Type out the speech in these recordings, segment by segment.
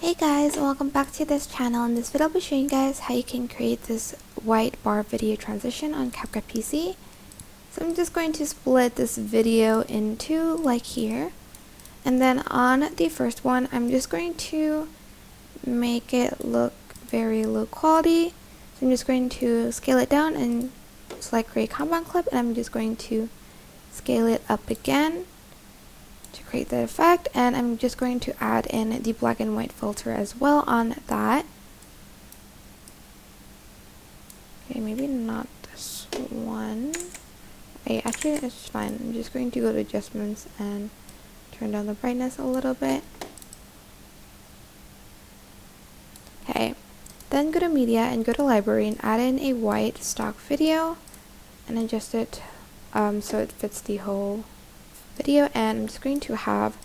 Hey guys, welcome back to this channel. In this video I'll be showing you guys how you can create this white bar video transition on CapCut PC. So I'm just going to split this video into like here, and then on the first one I'm just going to make it look very low quality. So I'm just going to scale it down and select create compound clip, and I'm just going to scale it up again to create the effect, and I'm just going to add in the black and white filter as well on that. Okay, maybe not this one. Okay, actually it's fine. I'm just going to go to adjustments and turn down the brightness a little bit. Okay, then go to media and go to library and add in a white stock video and adjust it so it fits the whole video, and I'm just going to have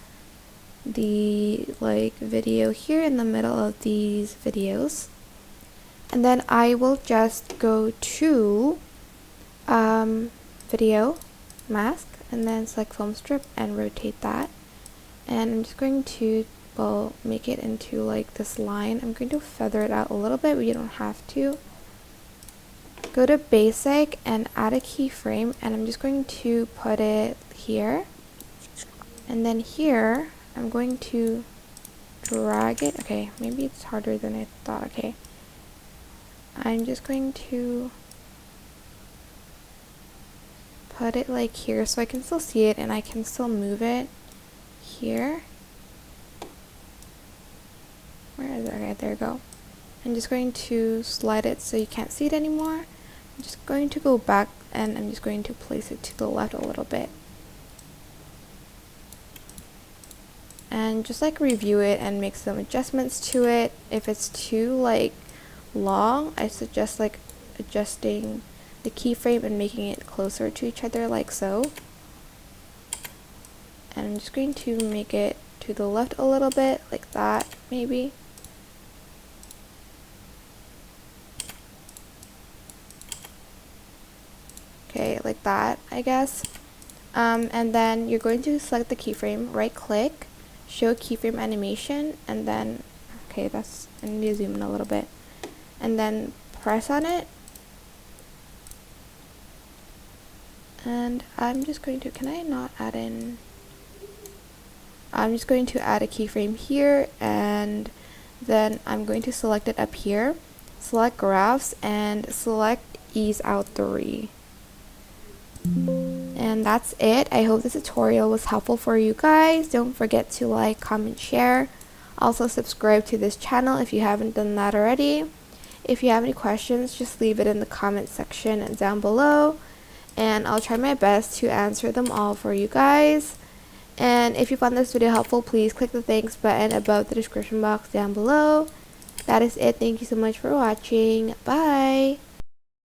the video here in the middle of these videos, and then I will just go to video mask and then select film strip and rotate that, and I'm just going to make it into like this line. I'm going to feather it out a little bit, but you don't have to. Go to basic and add a keyframe, and I'm just going to put it here. And then here, I'm going to drag it. Okay, maybe it's harder than I thought. Okay. I'm just going to put it like here so I can still see it and I can still move it here. Where is it? Okay, there we go. I'm just going to slide it so you can't see it anymore. I'm just going to go back and I'm just going to place it to the left a little bit. And just review it and make some adjustments to it. If it's too long, I suggest adjusting the keyframe and making it closer to each other like so. And I'm just going to make it to the left a little bit like that, maybe. Okay, like that, I guess. And then you're going to select the keyframe, right click, show keyframe animation, and then I need to zoom in a little bit, and then press on it, and I'm just going to I'm just going to add a keyframe here, and then I'm going to select it up here, select graphs and select ease out 3. And that's it. I hope this tutorial was helpful for you guys. Don't forget to like, comment, share. Also subscribe to this channel if you haven't done that already. If you have any questions, just leave it in the comment section down below, and I'll try my best to answer them all for you guys. And if you found this video helpful, please click the thanks button above the description box down below. That is it. Thank you so much for watching. Bye!